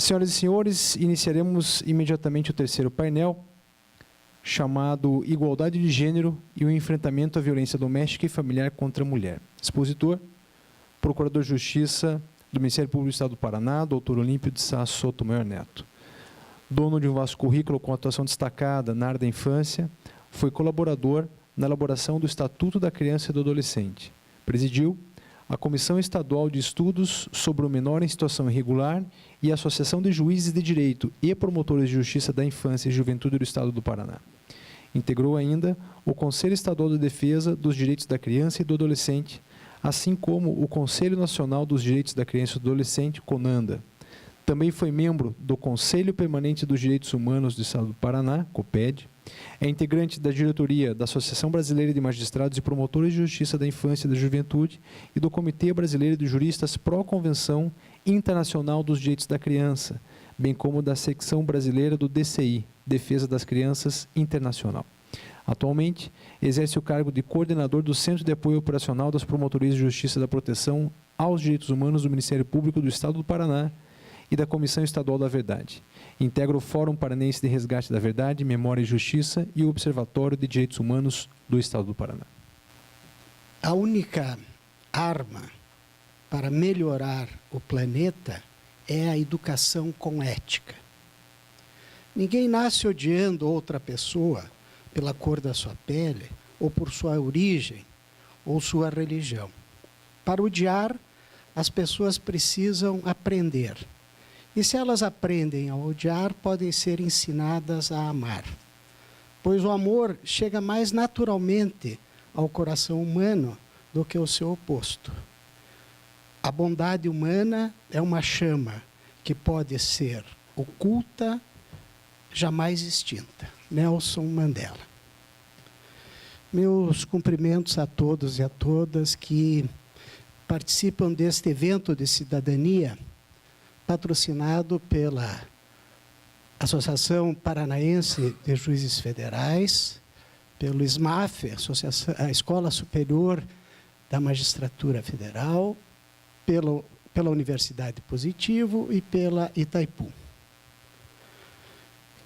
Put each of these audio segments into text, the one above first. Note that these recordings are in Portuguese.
Senhoras e senhores, iniciaremos imediatamente o terceiro painel, chamado Igualdade de Gênero e o Enfrentamento à Violência Doméstica e Familiar contra a Mulher. Expositor, Procurador de Justiça do Ministério Público do Estado do Paraná, Dr. Olímpio de Sá Sotomayor Neto. Dono de um vasto currículo com atuação destacada na área da infância, foi colaborador na elaboração do Estatuto da Criança e do Adolescente. Presidiu a Comissão Estadual de Estudos sobre o Menor em Situação Irregular e a Associação de Juízes de Direito e Promotores de Justiça da Infância e Juventude do Estado do Paraná. Integrou ainda o Conselho Estadual de Defesa dos Direitos da Criança e do Adolescente, assim como o Conselho Nacional dos Direitos da Criança e do Adolescente, CONANDA. Também foi membro do Conselho Permanente dos Direitos Humanos do Estado do Paraná, COPED. É integrante da diretoria da Associação Brasileira de Magistrados e Promotores de Justiça da Infância e da Juventude e do Comitê Brasileiro de Juristas pró-Convenção Internacional dos Direitos da Criança, bem como da secção brasileira do DCI, Defesa das Crianças Internacional. Atualmente, exerce o cargo de coordenador do Centro de Apoio Operacional das Promotorias de Justiça da Proteção aos Direitos Humanos do Ministério Público do Estado do Paraná e da Comissão Estadual da Verdade. Integra o Fórum Paranense de Resgate da Verdade, Memória e Justiça e o Observatório de Direitos Humanos do Estado do Paraná. A única arma para melhorar o planeta é a educação com ética. Ninguém nasce odiando outra pessoa pela cor da sua pele, ou por sua origem, ou sua religião. Para odiar, as pessoas precisam aprender. E se elas aprendem a odiar, podem ser ensinadas a amar. Pois o amor chega mais naturalmente ao coração humano do que o seu oposto. A bondade humana é uma chama que pode ser oculta, jamais extinta. Nelson Mandela. Meus cumprimentos a todos e a todas que participam deste evento de cidadania, patrocinado pela Associação Paranaense de Juízes Federais, pelo SMAF, a Escola Superior da Magistratura Federal, pela Universidade Positivo e pela Itaipu.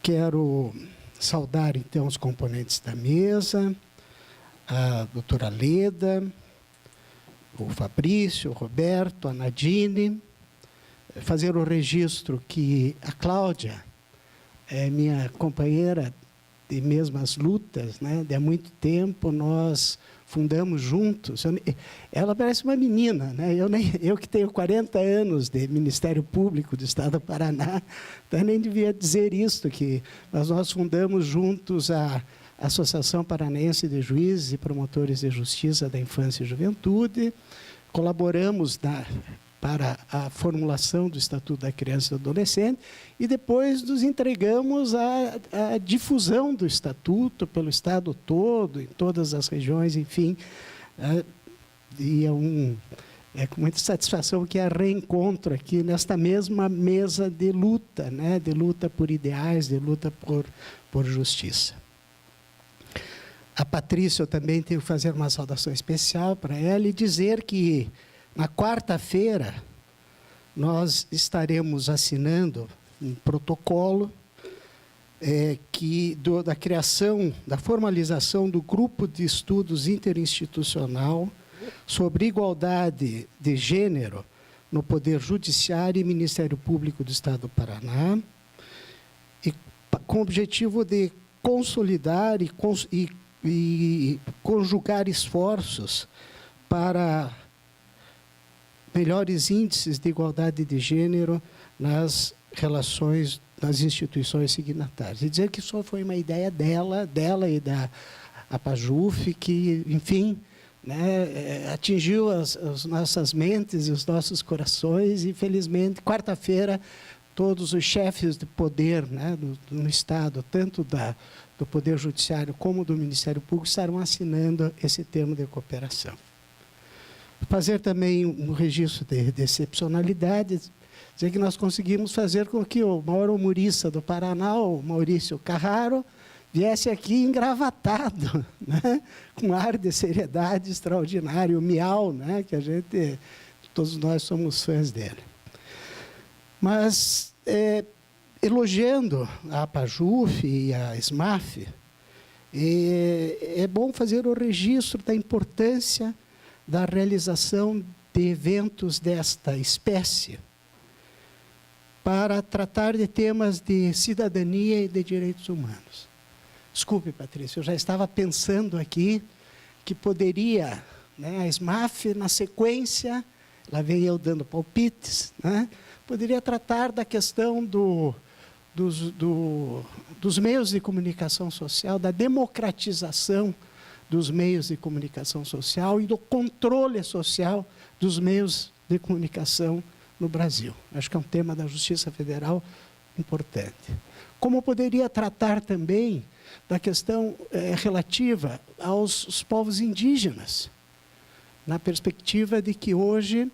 Quero saudar, então, os componentes da mesa, a doutora Leda, o Fabrício, o Roberto, a Nadine, fazer o registro que a Cláudia é minha companheira de mesmas lutas, né? De há muito tempo, nós fundamos juntos. Ela parece uma menina, né? Eu que tenho 40 anos de Ministério Público do Estado do Paraná, então nem devia dizer isso, mas nós fundamos juntos a Associação Paranaense de Juízes e Promotores de Justiça da Infância e Juventude, colaboramos para a formulação do Estatuto da Criança e do Adolescente e depois nos entregamos à difusão do Estatuto pelo Estado todo, em todas as regiões, enfim. E é com muita satisfação que a reencontro aqui nesta mesma mesa de luta, né? De luta por ideais, de luta por justiça. A Patrícia, eu também tenho que fazer uma saudação especial para ela e dizer que na quarta-feira, nós estaremos assinando um protocolo da criação, da formalização do Grupo de Estudos Interinstitucional sobre Igualdade de Gênero no Poder Judiciário e Ministério Público do Estado do Paraná, e com o objetivo de consolidar e conjugar esforços para melhores índices de igualdade de gênero nas relações das instituições signatárias. E dizer que isso foi uma ideia dela e da APAJUF, que, enfim, né, atingiu as nossas mentes e os nossos corações, e, felizmente, quarta-feira, todos os chefes de poder, né, no Estado, tanto do Poder Judiciário como do Ministério Público, estarão assinando esse termo de cooperação. Fazer também um registro de excepcionalidade, dizer que nós conseguimos fazer com que o maior humorista do Paraná, o Maurício Carraro, viesse aqui engravatado, né? Com ar de seriedade extraordinário, o Miau, né? Que todos nós somos fãs dele. Mas elogiando a APAJUF e a SMAF, é bom fazer o registro da importância da realização de eventos desta espécie para tratar de temas de cidadania e de direitos humanos. Desculpe, Patrícia, eu já estava pensando aqui que poderia, né, a SMAF, na sequência, lá vem eu dando palpites, né, poderia tratar da questão dos meios de comunicação social, da democratização dos meios de comunicação social e do controle social dos meios de comunicação no Brasil. Acho que é um tema da Justiça Federal importante. Como poderia tratar também da questão relativa aos povos indígenas, na perspectiva de que hoje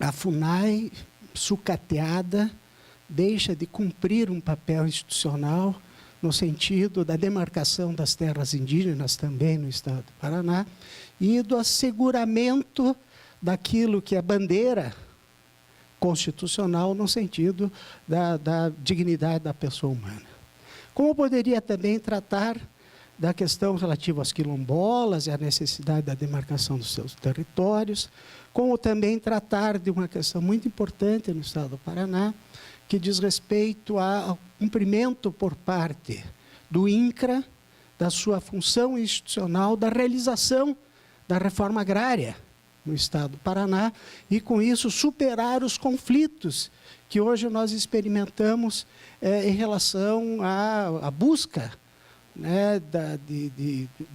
a FUNAI, sucateada, deixa de cumprir um papel institucional no sentido da demarcação das terras indígenas também no estado do Paraná e do asseguramento daquilo que é bandeira constitucional no sentido da dignidade da pessoa humana. Como poderia também tratar da questão relativa aos quilombolas e a necessidade da demarcação dos seus territórios, como também tratar de uma questão muito importante no estado do Paraná, que diz respeito ao cumprimento por parte do INCRA, da sua função institucional, da realização da reforma agrária no estado do Paraná, e com isso superar os conflitos que hoje nós experimentamos em relação à busca, né,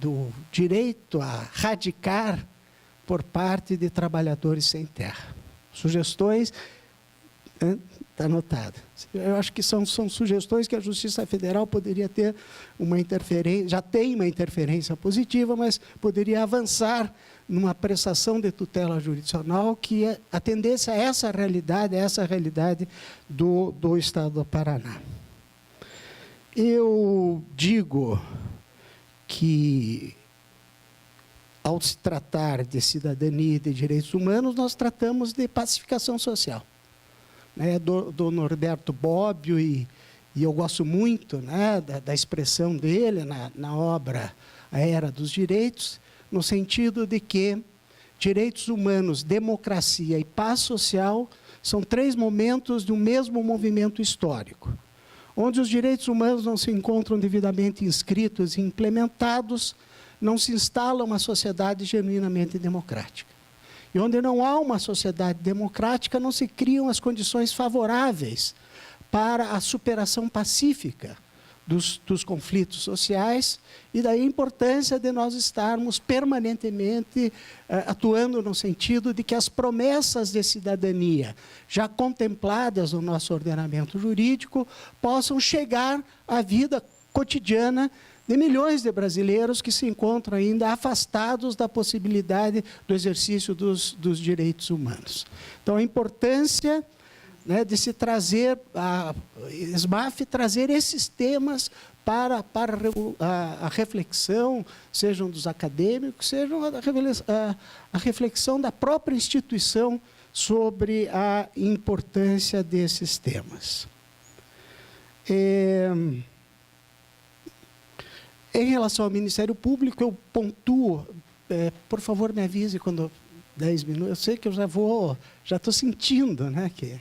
do direito a radicar por parte de trabalhadores sem terra. Sugestões, está anotado. Eu acho que são sugestões que a Justiça Federal poderia ter uma interferência, já tem uma interferência positiva, mas poderia avançar numa prestação de tutela jurisdicional que atendesse a essa realidade do Estado do Paraná. Eu digo que, ao se tratar de cidadania e de direitos humanos, nós tratamos de pacificação social. Do Norberto Bobbio, e eu gosto muito, né, da expressão dele na obra A Era dos Direitos, no sentido de que direitos humanos, democracia e paz social são 3 momentos de um mesmo movimento histórico, onde os direitos humanos não se encontram devidamente inscritos e implementados, não se instala uma sociedade genuinamente democrática. E onde não há uma sociedade democrática, não se criam as condições favoráveis para a superação pacífica dos conflitos sociais, e daí a importância de nós estarmos permanentemente atuando no sentido de que as promessas de cidadania, já contempladas no nosso ordenamento jurídico, possam chegar à vida cotidiana de milhões de brasileiros que se encontram ainda afastados da possibilidade do exercício dos direitos humanos. Então, a importância, né, de se trazer, a SMAF trazer esses temas para a reflexão, sejam dos acadêmicos, sejam a reflexão da própria instituição sobre a importância desses temas. Em relação ao Ministério Público, eu pontuo, por favor, me avise quando 10 minutos, eu sei que eu já estou sentindo, né, que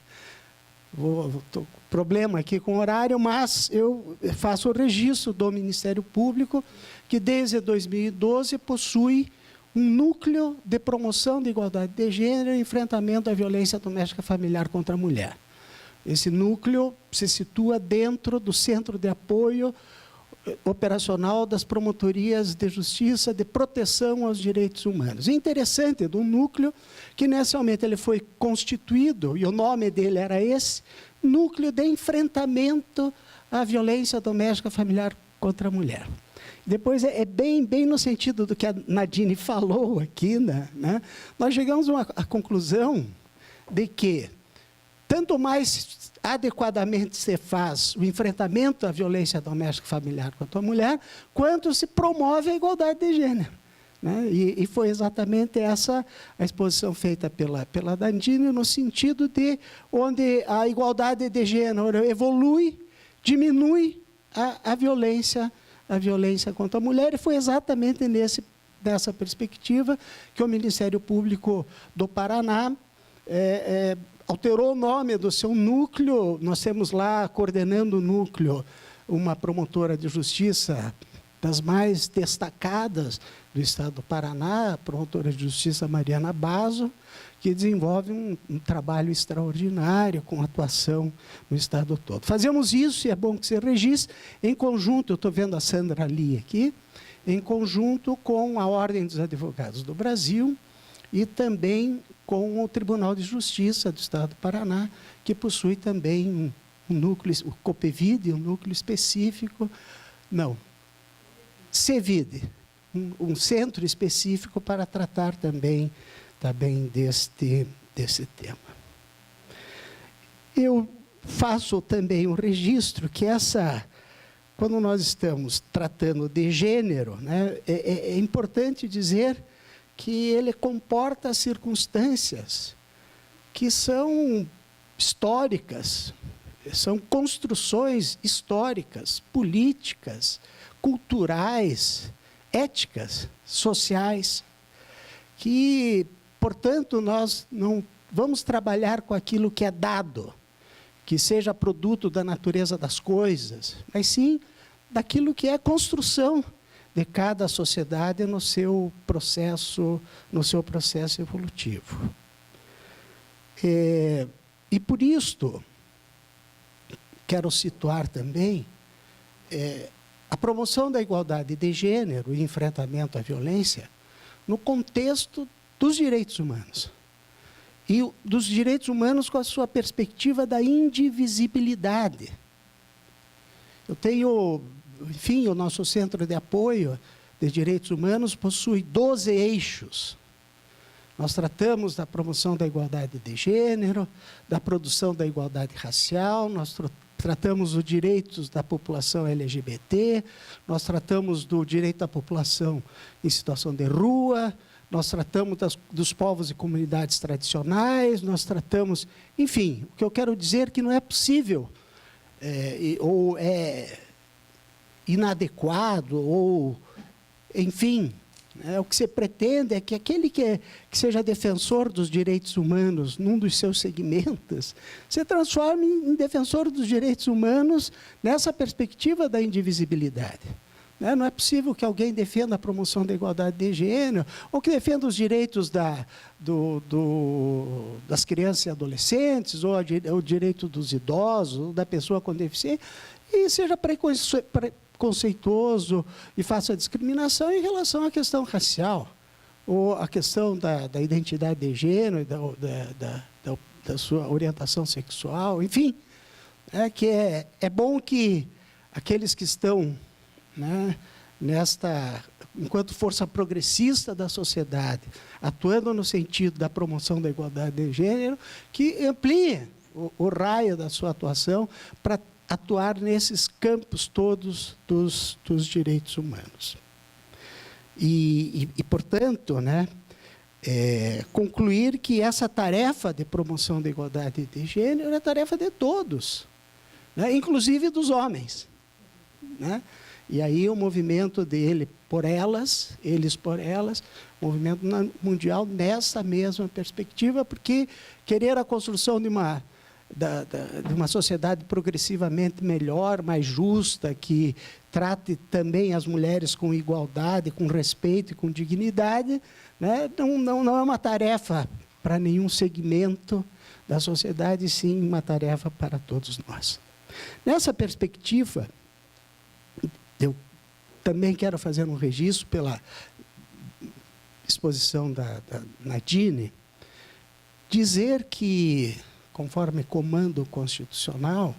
estou problema aqui com o horário, mas eu faço o registro do Ministério Público, que desde 2012 possui um núcleo de promoção da igualdade de gênero e enfrentamento à violência doméstica familiar contra a mulher. Esse núcleo se situa dentro do Centro de Apoio Operacional das Promotorias de Justiça de Proteção aos Direitos Humanos. É interessante, do núcleo, que inicialmente ele foi constituído, e o nome dele era esse, Núcleo de Enfrentamento à Violência Doméstica Familiar contra a Mulher. Depois, é bem no sentido do que a Nadine falou aqui, né? Nós chegamos à conclusão de que, tanto mais adequadamente se faz o enfrentamento à violência doméstica familiar contra a mulher, quanto se promove a igualdade de gênero. né? E foi exatamente essa a exposição feita pela Dandini, no sentido de onde a igualdade de gênero evolui, diminui a violência contra a mulher, e foi exatamente nessa perspectiva que o Ministério Público do Paraná alterou o nome do seu núcleo. Nós temos lá, coordenando o núcleo, uma promotora de justiça das mais destacadas do Estado do Paraná, a promotora de justiça Mariana Basso, que desenvolve um trabalho extraordinário com atuação no Estado todo. Fazemos isso, e é bom que se registre, em conjunto, eu estou vendo a Sandra ali aqui, em conjunto com a Ordem dos Advogados do Brasil e também com o Tribunal de Justiça do Estado do Paraná, que possui também um núcleo, o COPEVID, um núcleo específico, CEVID, um centro específico para tratar também desse tema. Eu faço também um registro que quando nós estamos tratando de gênero, né, é importante dizer que ele comporta circunstâncias que são históricas, são construções históricas, políticas, culturais, éticas, sociais, que, portanto, nós não vamos trabalhar com aquilo que é dado, que seja produto da natureza das coisas, mas sim daquilo que é construção de cada sociedade no seu processo evolutivo. E por isto, quero situar também a promoção da igualdade de gênero e enfrentamento à violência no contexto dos direitos humanos. E dos direitos humanos com a sua perspectiva da indivisibilidade. Eu tenho, enfim, o nosso Centro de Apoio de Direitos Humanos possui 12 eixos. Nós tratamos da promoção da igualdade de gênero, da produção da igualdade racial, nós tratamos os direitos da população LGBT, nós tratamos do direito da população em situação de rua, nós tratamos dos povos e comunidades tradicionais, nós tratamos... Enfim, o que eu quero dizer é que não é possível, ou é inadequado, ou... Enfim, o que se pretende é que aquele que seja defensor dos direitos humanos num dos seus segmentos se transforme em defensor dos direitos humanos nessa perspectiva da indivisibilidade. Não é possível que alguém defenda a promoção da igualdade de gênero ou que defenda os direitos das crianças e adolescentes, ou o direito dos idosos, ou da pessoa com deficiência, e seja preconceituoso e faça discriminação em relação à questão racial, ou à questão da identidade de gênero, da sua orientação sexual, enfim. É bom que aqueles que estão... enquanto força progressista da sociedade, atuando no sentido da promoção da igualdade de gênero, que amplie o raio da sua atuação para atuar nesses campos todos dos direitos humanos. E portanto, concluir que essa tarefa de promoção da igualdade de gênero é tarefa de todos, inclusive dos homens. E aí o movimento dele por elas, eles por elas, movimento mundial nessa mesma perspectiva, porque querer a construção de uma sociedade progressivamente melhor, mais justa, que trate também as mulheres com igualdade, com respeito e com dignidade, não é uma tarefa para nenhum segmento da sociedade, sim uma tarefa para todos nós. Nessa perspectiva, eu também quero fazer um registro pela exposição da Nadine, dizer que, conforme comando constitucional,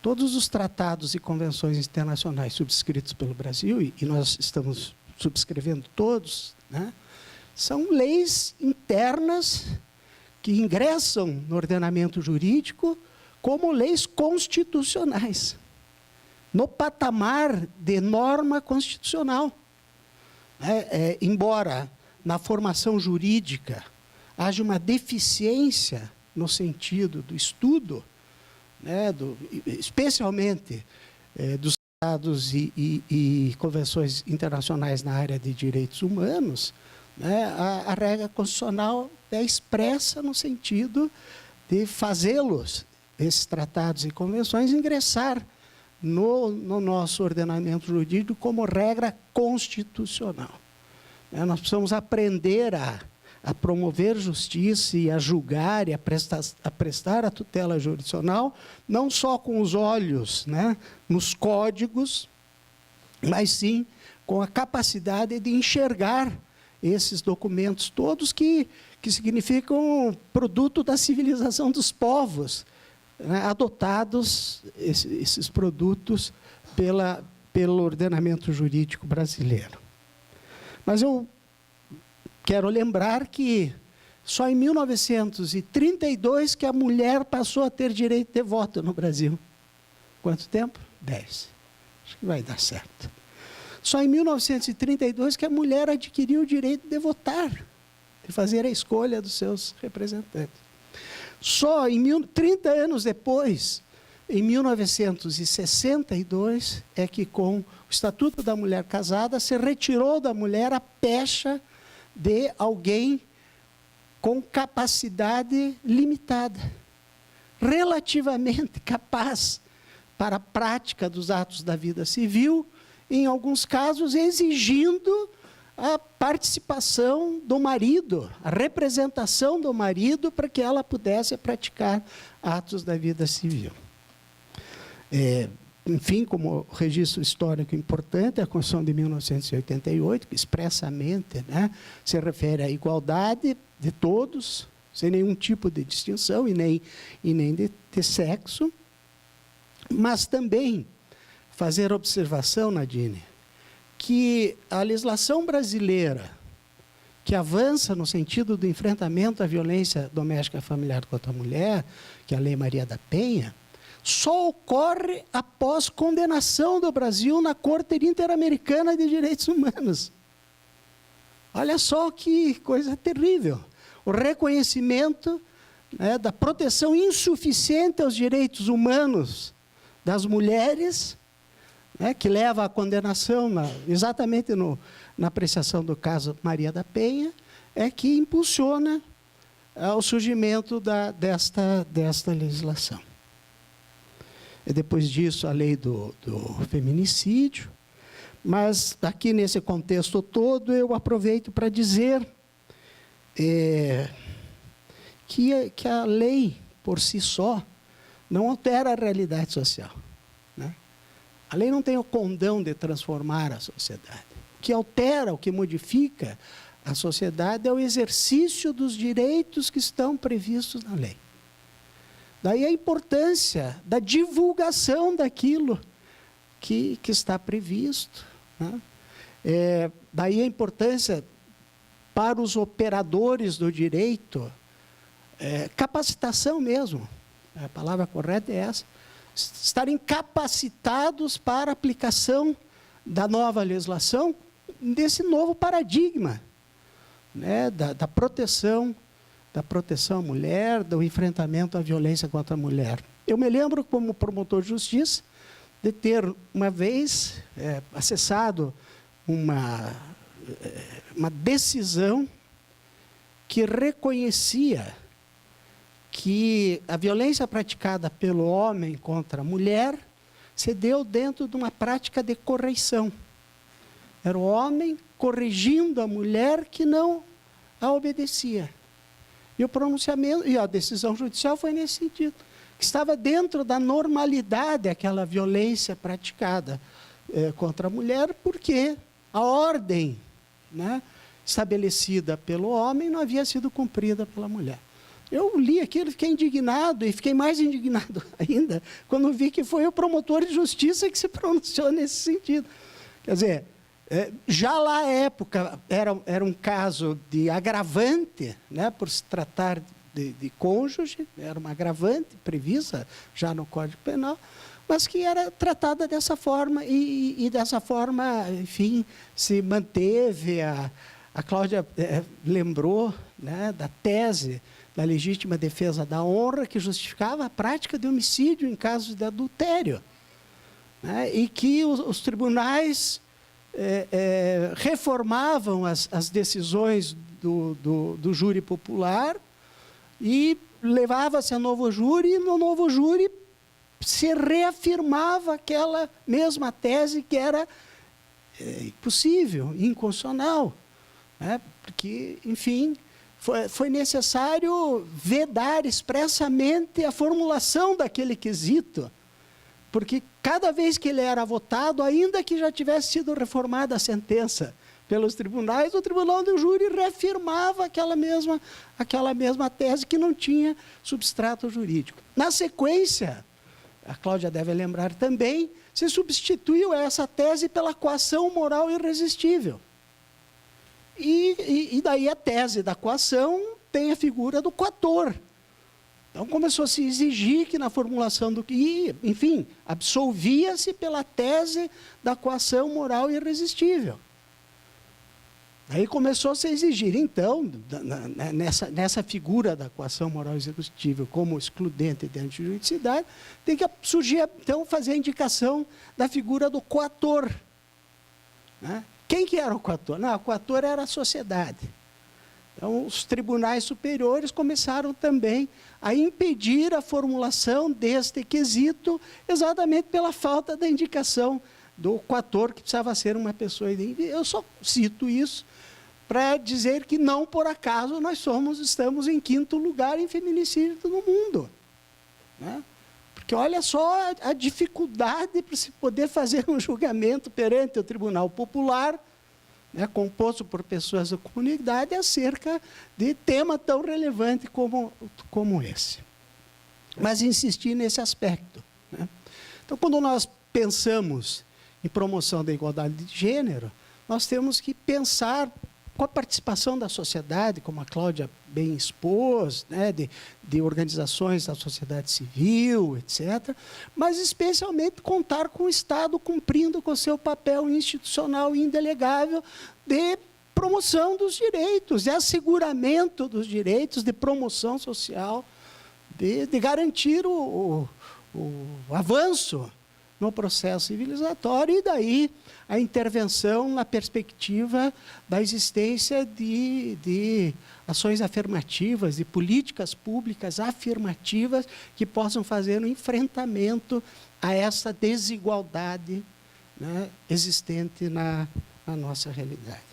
todos os tratados e convenções internacionais subscritos pelo Brasil, e nós estamos subscrevendo todos, são leis internas que ingressam no ordenamento jurídico como leis constitucionais, no patamar de norma constitucional. embora na formação jurídica haja uma deficiência no sentido do estudo, né, especialmente dos tratados e convenções internacionais na área de direitos humanos, né, a regra constitucional é expressa no sentido de fazê-los, esses tratados e convenções, ingressar no nosso ordenamento jurídico como regra constitucional. Nós precisamos aprender a promover justiça e a julgar e a prestar a tutela jurisdicional, não só com os olhos, né, nos códigos, mas sim com a capacidade de enxergar esses documentos todos que significam produto da civilização dos povos, né, adotados, esses produtos, pelo ordenamento jurídico brasileiro. Mas eu quero lembrar que só em 1932 que a mulher passou a ter direito de voto no Brasil. Quanto tempo? 10. Acho que vai dar certo. Só em 1932 que a mulher adquiriu o direito de votar, de fazer a escolha dos seus representantes. Só em 30 anos depois, em 1962, é que com o Estatuto da Mulher Casada se retirou da mulher a pecha de alguém com capacidade limitada, relativamente capaz para a prática dos atos da vida civil, em alguns casos exigindo a participação do marido, a representação do marido para que ela pudesse praticar atos da vida civil. Enfim, como registro histórico importante, a Constituição de 1988, que expressamente, né, se refere à igualdade de todos, sem nenhum tipo de distinção e nem de sexo, mas também fazer observação, Nadine, que a legislação brasileira, que avança no sentido do enfrentamento à violência doméstica familiar contra a mulher, que é a Lei Maria da Penha, só ocorre após condenação do Brasil na Corte Interamericana de Direitos Humanos. Olha só que coisa terrível. O reconhecimento, né, da proteção insuficiente aos direitos humanos das mulheres, né, que leva à condenação, exatamente na apreciação do caso Maria da Penha, é que impulsiona o surgimento desta legislação. E depois disso, a lei do feminicídio. Mas, aqui nesse contexto todo, eu aproveito para dizer que a lei, por si só, não altera a realidade social, né? A lei não tem o condão de transformar a sociedade. O que altera, o que modifica a sociedade é o exercício dos direitos que estão previstos na lei. Daí a importância da divulgação daquilo que está previsto, né? Daí a importância para os operadores do direito, capacitação mesmo, a palavra correta é essa, estarem capacitados para a aplicação da nova legislação, desse novo paradigma, né, da proteção à mulher, do enfrentamento à violência contra a mulher. Eu me lembro, como promotor de justiça, de ter uma vez acessado uma decisão que reconhecia que a violência praticada pelo homem contra a mulher se deu dentro de uma prática de correção. Era o homem corrigindo a mulher que não a obedecia. E o pronunciamento, e a decisão judicial foi nesse sentido, que estava dentro da normalidade aquela violência praticada contra a mulher, porque a ordem, né, estabelecida pelo homem não havia sido cumprida pela mulher. Eu li aquilo, fiquei indignado, e fiquei mais indignado ainda quando vi que foi o promotor de justiça que se pronunciou nesse sentido. Quer dizer, já lá à época era um caso de agravante, né, por se tratar de cônjuge, era uma agravante prevista já no Código Penal, mas que era tratada dessa forma, e dessa forma, enfim, se manteve. A Cláudia lembrou, né, da tese da legítima defesa da honra, que justificava a prática de homicídio em casos de adultério, né, e que os tribunais reformavam as decisões do júri popular e levava-se a novo júri, e no novo júri se reafirmava aquela mesma tese que era impossível, inconstitucional, né? Porque, enfim, foi necessário vedar expressamente a formulação daquele quesito, porque cada vez que ele era votado, ainda que já tivesse sido reformada a sentença pelos tribunais, o tribunal do júri reafirmava aquela mesma tese que não tinha substrato jurídico. Na sequência, a Cláudia deve lembrar também, se substituiu essa tese pela coação moral irresistível. E daí a tese da coação tem a figura do coator. Então começou a se exigir que na formulação do que, enfim, absolvia-se pela tese da coação moral irresistível. Aí começou a se exigir, então, nessa figura da coação moral irresistível como excludente de antijuridicidade, tem que surgir, então, fazer a indicação da figura do coator, né? Quem que era o coator? Não, o coator era a sociedade. Então, os tribunais superiores começaram também a impedir a formulação deste quesito, exatamente pela falta da indicação do coator, que precisava ser uma pessoa. Eu só cito isso para dizer que, não por acaso, nós estamos em 5º lugar em feminicídio no mundo, né? Porque olha só a dificuldade para se poder fazer um julgamento perante o Tribunal Popular, né, composto por pessoas da comunidade, acerca de tema tão relevante como esse. Mas insistir nesse aspecto, né? Então, quando nós pensamos em promoção da igualdade de gênero, nós temos que pensar com a participação da sociedade, como a Cláudia bem expôs, né, de organizações da sociedade civil, etc., mas especialmente contar com o Estado cumprindo com o seu papel institucional e indelegável de promoção dos direitos, de asseguramento dos direitos, de promoção social, de garantir o avanço no processo civilizatório, e daí a intervenção na perspectiva da existência de ações afirmativas, de políticas públicas afirmativas que possam fazer um enfrentamento a essa desigualdade, né, existente na nossa realidade.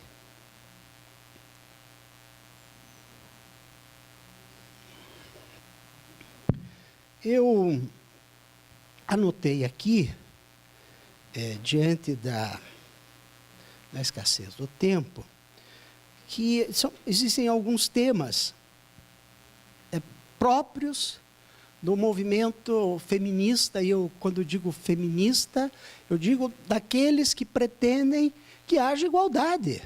Eu anotei aqui, diante da escassez do tempo, que existem alguns temas próprios do movimento feminista, e eu, quando digo feminista, eu digo daqueles que pretendem que haja igualdade,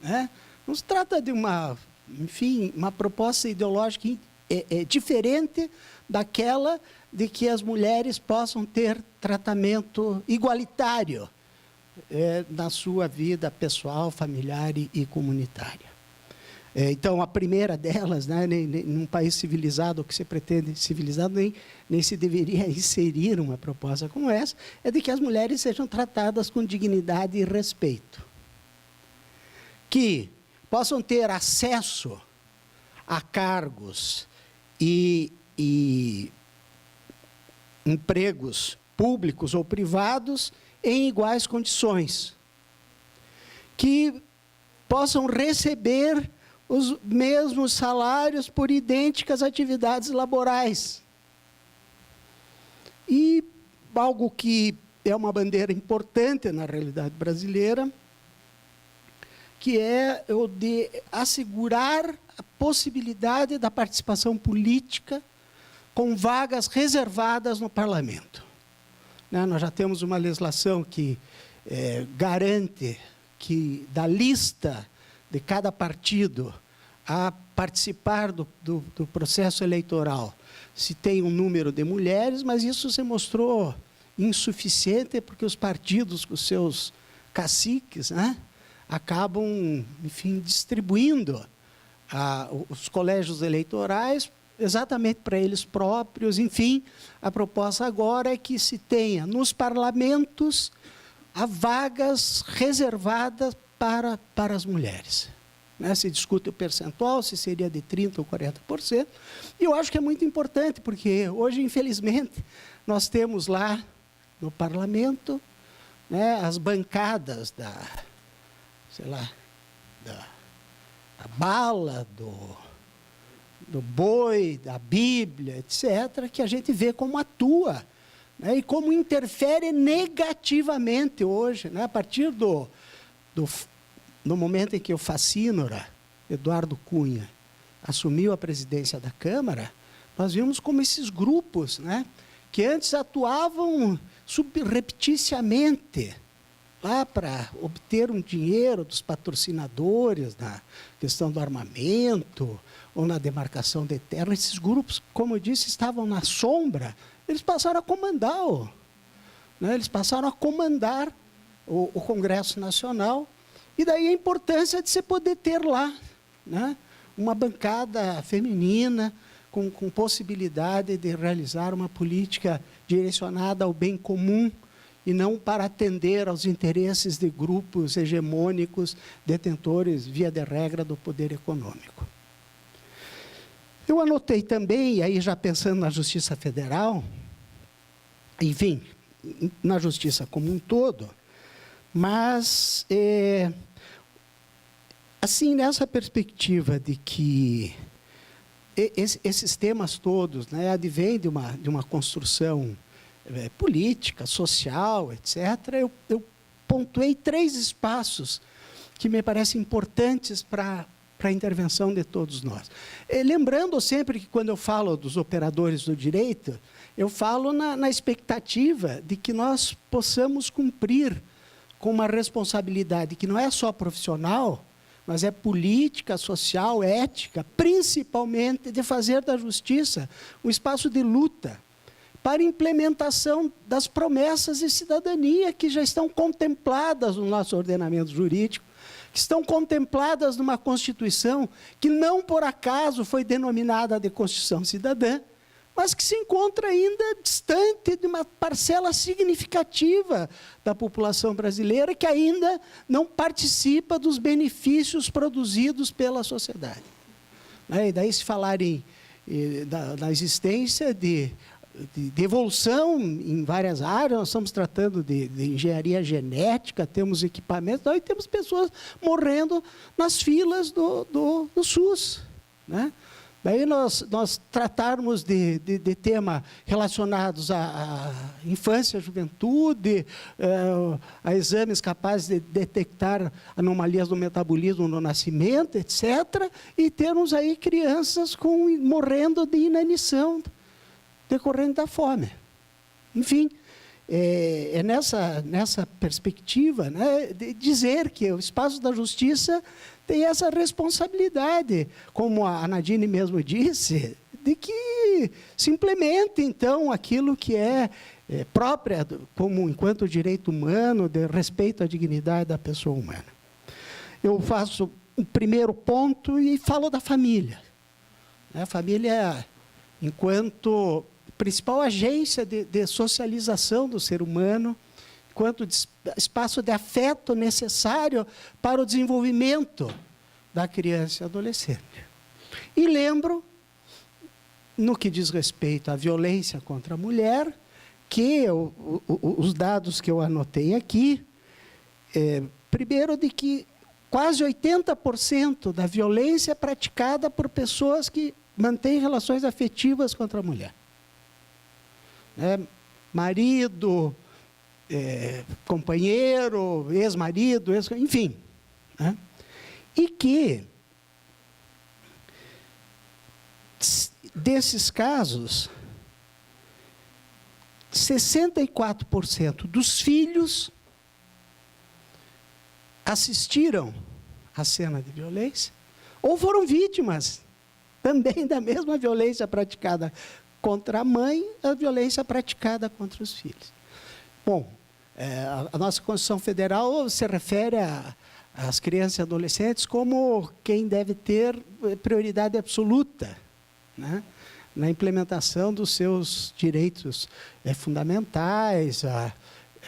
né? Não se trata de uma proposta ideológica diferente daquela de que as mulheres possam ter tratamento igualitário na sua vida pessoal, familiar e comunitária. Então, a primeira delas, né, num país civilizado, o que se pretende civilizado, nem se deveria inserir uma proposta como essa, é de que as mulheres sejam tratadas com dignidade e respeito. Que possam ter acesso a cargos e empregos públicos ou privados em iguais condições, que possam receber os mesmos salários por idênticas atividades laborais. E algo que é uma bandeira importante na realidade brasileira, que é o de assegurar a possibilidade da participação política com vagas reservadas no parlamento. Nós já temos uma legislação que garante que, da lista de cada partido a participar do processo eleitoral, se tem um número de mulheres, mas isso se mostrou insuficiente, porque os partidos com seus caciques, né, acabam, enfim, distribuindo os colégios eleitorais exatamente para eles próprios. Enfim, a proposta agora é que se tenha nos parlamentos vagas reservadas para as mulheres. Né? Se discute o percentual, se seria de 30% ou 40%. E eu acho que é muito importante, porque hoje, infelizmente, nós temos lá no parlamento, né, as bancadas da bala, do boi, da Bíblia, etc., que a gente vê como atua, né, e como interfere negativamente hoje, né, a partir do momento em que o Facínora, Eduardo Cunha, assumiu a presidência da Câmara, nós vimos como esses grupos, né, que antes atuavam subrepticiamente, lá para obter um dinheiro dos patrocinadores na questão do armamento ou na demarcação de terra, esses grupos, como eu disse, estavam na sombra, eles passaram a comandar eles passaram a comandar o Congresso Nacional, e daí a importância de você poder ter lá, né, uma bancada feminina com possibilidade de realizar uma política direcionada ao bem comum, e não para atender aos interesses de grupos hegemônicos, detentores, via de regra, do poder econômico. Eu anotei também, aí já pensando na Justiça Federal, enfim, na Justiça como um todo, mas, assim, nessa perspectiva de que esses temas todos, né, advêm de uma construção política, social, etc., eu pontuei 3 espaços que me parecem importantes para a intervenção de todos nós. Lembrando sempre que, quando eu falo dos operadores do direito, eu falo na expectativa de que nós possamos cumprir com uma responsabilidade que não é só profissional, mas é política, social, ética, principalmente de fazer da justiça um espaço de luta para implementação das promessas de cidadania que já estão contempladas no nosso ordenamento jurídico, que estão contempladas numa Constituição que não por acaso foi denominada de Constituição Cidadã, mas que se encontra ainda distante de uma parcela significativa da população brasileira que ainda não participa dos benefícios produzidos pela sociedade. E daí, se falarem da existência de evolução em várias áreas, nós estamos tratando de engenharia genética, temos equipamentos, e temos pessoas morrendo nas filas do SUS, né? Daí nós tratarmos de temas relacionados à infância, à juventude, a exames capazes de detectar anomalias do metabolismo no nascimento, etc., e termos aí crianças morrendo de inanição decorrente da fome. Enfim, é nessa perspectiva, né, de dizer que o espaço da justiça tem essa responsabilidade, como a Nadine mesmo disse, de que se implemente, então, aquilo que é própria, como enquanto direito humano, de respeito à dignidade da pessoa humana. Eu faço o primeiro ponto e falo da família. A família, enquanto principal agência de socialização do ser humano, enquanto espaço de afeto necessário para o desenvolvimento da criança e adolescente. E lembro, no que diz respeito à violência contra a mulher, que os dados que eu anotei aqui, primeiro, de que quase 80% da violência é praticada por pessoas que mantêm relações afetivas contra a mulher. Marido, companheiro, ex-marido, enfim. Né? E que, desses casos, 64% dos filhos assistiram à cena de violência ou foram vítimas também da mesma violência praticada contra a mãe, a violência praticada contra os filhos. Bom, a nossa Constituição Federal se refere às crianças e adolescentes como quem deve ter prioridade absoluta, né, na implementação dos seus direitos fundamentais.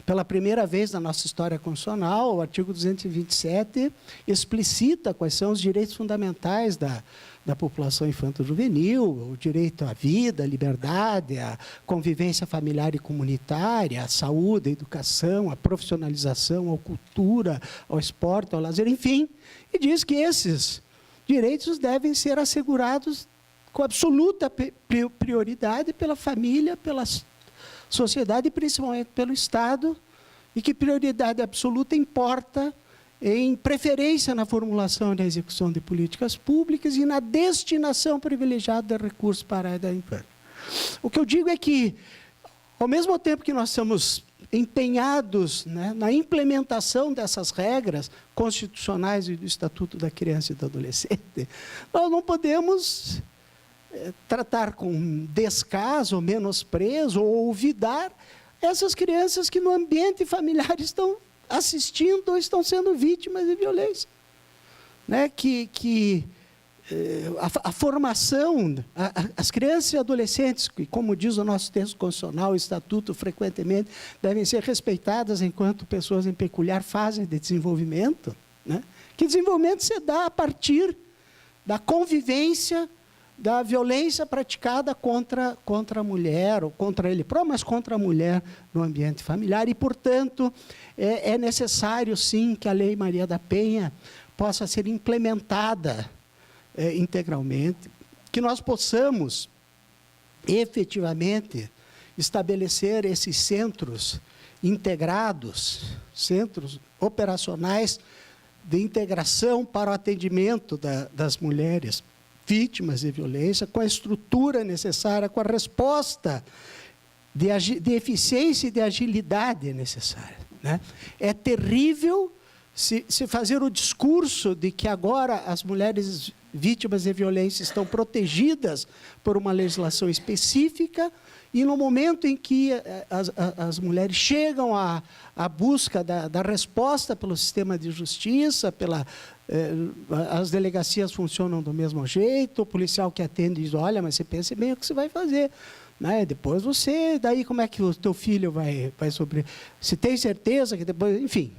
Pela primeira vez na nossa história constitucional, o artigo 227 explicita quais são os direitos fundamentais da população infanto-juvenil: o direito à vida, à liberdade, à convivência familiar e comunitária, à saúde, à educação, à profissionalização, à cultura, ao esporte, ao lazer, enfim. E diz que esses direitos devem ser assegurados com absoluta prioridade pela família, pela sociedade e principalmente pelo Estado, e que prioridade absoluta importa em preferência na formulação e na execução de políticas públicas e na destinação privilegiada de recursos para a área da infância. O que eu digo é que, ao mesmo tempo que nós estamos empenhados, né, na implementação dessas regras constitucionais e do Estatuto da Criança e do Adolescente, nós não podemos tratar com descaso, menosprezo ou olvidar essas crianças que no ambiente familiar estão assistindo ou estão sendo vítimas de violência, né? A formação, as crianças e adolescentes, que, como diz o nosso texto constitucional, o Estatuto, frequentemente devem ser respeitadas enquanto pessoas em peculiar fase de desenvolvimento, né? Que desenvolvimento se dá a partir da convivência, da violência praticada contra a mulher, ou contra ele próprio, mas contra a mulher no ambiente familiar. E, portanto, é necessário, sim, que a Lei Maria da Penha possa ser implementada integralmente, que nós possamos, efetivamente, estabelecer esses centros integrados, centros operacionais de integração para o atendimento das mulheres vítimas de violência, com a estrutura necessária, com a resposta de eficiência e de agilidade necessária, né? É terrível se fazer o discurso de que agora as mulheres vítimas de violência estão protegidas por uma legislação específica, e no momento em que as mulheres chegam à busca da resposta pelo sistema de justiça, as delegacias funcionam do mesmo jeito, o policial que atende diz: olha, mas você pense bem o que você vai fazer, né? Depois daí como é que o teu filho vai sobreviver? Se tem certeza que depois, enfim.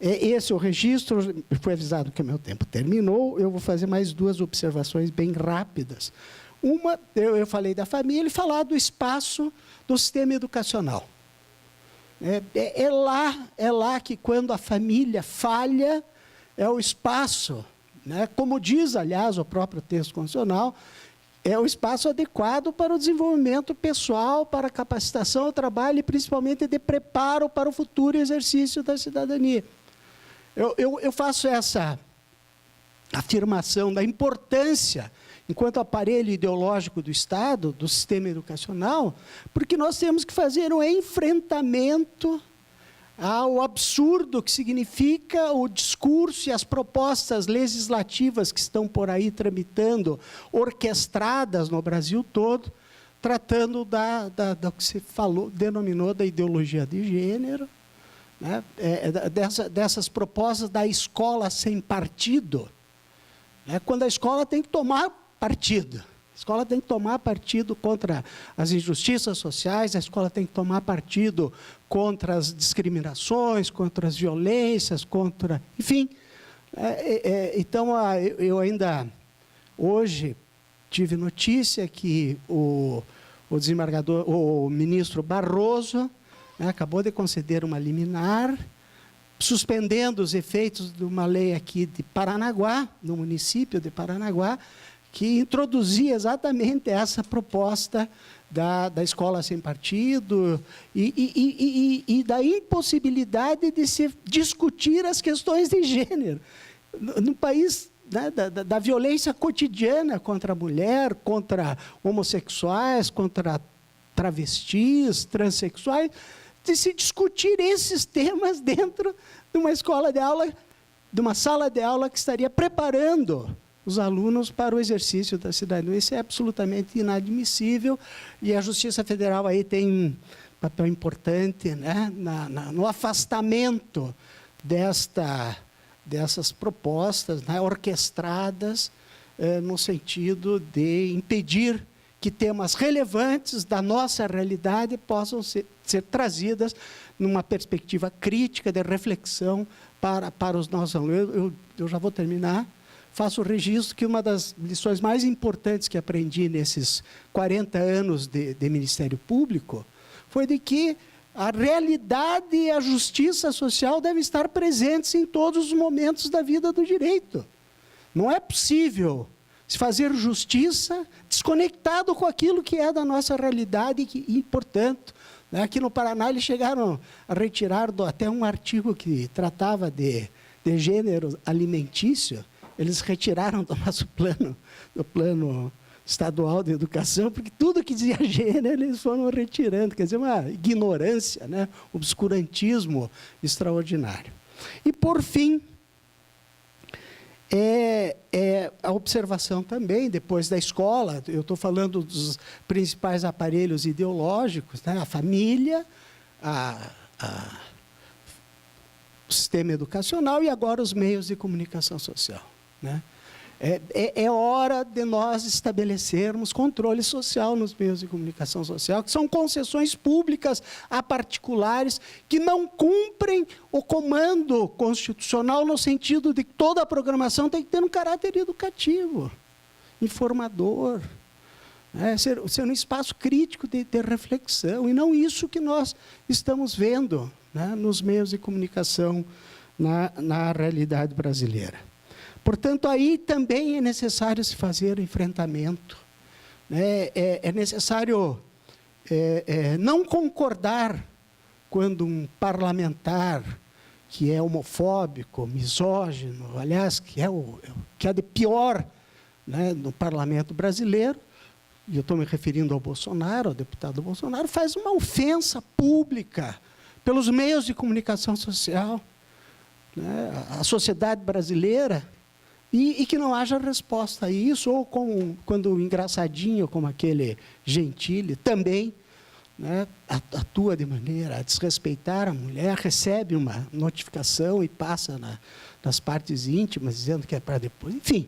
Esse é o registro. Foi avisado que o meu tempo terminou, eu vou fazer mais duas observações bem rápidas. Uma, eu falei da família, e falar do espaço do sistema educacional. É lá que, quando a família falha, é o espaço, né? Como diz, aliás, o próprio texto constitucional, é o espaço adequado para o desenvolvimento pessoal, para a capacitação ao trabalho e, principalmente, de preparo para o futuro exercício da cidadania. Eu faço essa afirmação da importância, enquanto aparelho ideológico do Estado, do sistema educacional, porque nós temos que fazer um enfrentamento ao absurdo que significa o discurso e as propostas legislativas que estão por aí tramitando, orquestradas no Brasil todo, tratando do que se denominou da ideologia de gênero, né? Dessas propostas da escola sem partido, né? Quando a escola tem que tomar partido. A escola tem que tomar partido contra as injustiças sociais, a escola tem que tomar partido contra as discriminações, contra as violências, enfim. Então, eu ainda, hoje, tive notícia que o desembargador, o ministro Barroso, né, acabou de conceder uma liminar, suspendendo os efeitos de uma lei aqui de Paranaguá, no município de Paranaguá, que introduzia exatamente essa proposta da escola sem partido e da impossibilidade de se discutir as questões de gênero. No país, né, da violência cotidiana contra a mulher, contra homossexuais, contra travestis, transexuais, de se discutir esses temas dentro de uma escola de aula, de uma sala de aula que estaria preparando os alunos para o exercício da cidadania. Isso é absolutamente inadmissível, e a Justiça Federal aí tem papel importante, né, no afastamento dessas propostas, né, orquestradas no sentido de impedir que temas relevantes da nossa realidade possam ser trazidas numa perspectiva crítica de reflexão para os nossos alunos. Eu já vou terminar. Faço o registro que uma das lições mais importantes que aprendi nesses 40 anos de Ministério Público foi de que a realidade e a justiça social devem estar presentes em todos os momentos da vida do direito. Não é possível se fazer justiça desconectado com aquilo que é da nossa realidade e portanto, né, aqui no Paraná eles chegaram a retirar até um artigo que tratava de gênero alimentício, eles retiraram do nosso plano, do plano estadual de educação, porque tudo que dizia gênero eles foram retirando, quer dizer, uma ignorância, né, obscurantismo extraordinário. E, por fim, a observação também, depois da escola, eu estou falando dos principais aparelhos ideológicos, né, a família, o sistema educacional e agora os meios de comunicação social, né? É hora de nós estabelecermos controle social nos meios de comunicação social, que são concessões públicas a particulares que não cumprem o comando constitucional no sentido de que toda a programação tem que ter um caráter educativo, informador, né? Ser um espaço crítico de reflexão, e não isso que nós estamos vendo, né, nos meios de comunicação na realidade brasileira. Portanto, aí também é necessário se fazer o enfrentamento, né? É necessário não concordar quando um parlamentar que é homofóbico, misógino, aliás, que é de pior, né, no parlamento brasileiro, e eu estou me referindo ao Bolsonaro, ao deputado Bolsonaro, faz uma ofensa pública pelos meios de comunicação social, né, à sociedade brasileira, e que não haja resposta a isso, ou quando o engraçadinho, como aquele Gentili, também, né, atua de maneira a desrespeitar a mulher, recebe uma notificação e passa nas partes íntimas, dizendo que é para depois. Enfim,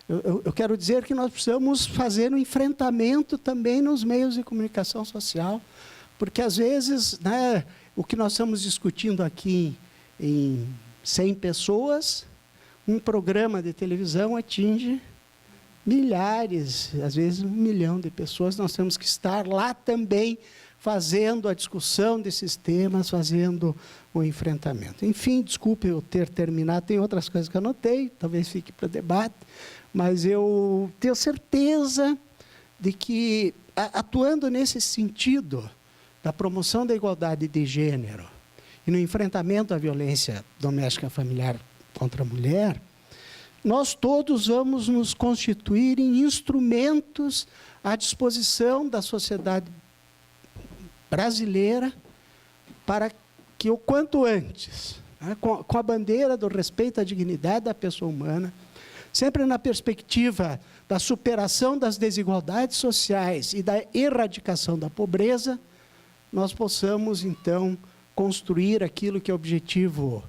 eu quero dizer que nós precisamos fazer um enfrentamento também nos meios de comunicação social, porque, às vezes, né, o que nós estamos discutindo aqui em 100 pessoas... Um programa de televisão atinge milhares, às vezes 1 milhão de pessoas. Nós temos que estar lá também, fazendo a discussão desses temas, fazendo o enfrentamento. Enfim, desculpe eu ter terminado, tem outras coisas que eu anotei, talvez fique para debate, mas eu tenho certeza de que, atuando nesse sentido, da promoção da igualdade de gênero e no enfrentamento à violência doméstica familiar contra a mulher, nós todos vamos nos constituir em instrumentos à disposição da sociedade brasileira para que, o quanto antes, né, com a bandeira do respeito à dignidade da pessoa humana, sempre na perspectiva da superação das desigualdades sociais e da erradicação da pobreza, nós possamos, então, construir aquilo que é o objetivo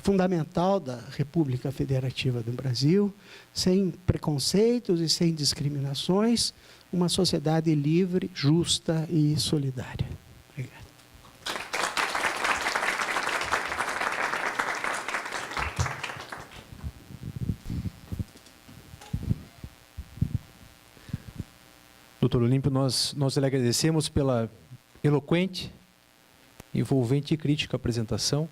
fundamental da República Federativa do Brasil, sem preconceitos e sem discriminações, uma sociedade livre, justa e solidária. Obrigado. Doutor Olímpio, nós lhe agradecemos pela eloquente, envolvente e crítica apresentação,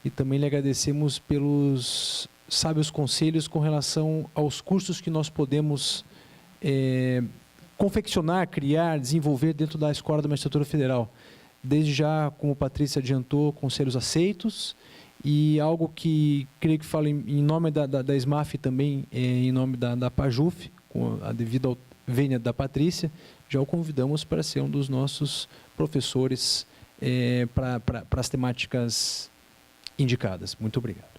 e também lhe agradecemos pelos sábios conselhos com relação aos cursos que nós podemos confeccionar, criar, desenvolver dentro da Escola da Magistratura Federal. Desde já, como Patrícia adiantou, conselhos aceitos, e algo que creio que falo em nome da SMAF também, em nome da PAJUF, com a devida vênia da Patrícia, já o convidamos para ser um dos nossos professores para as temáticas indicadas. Muito obrigado.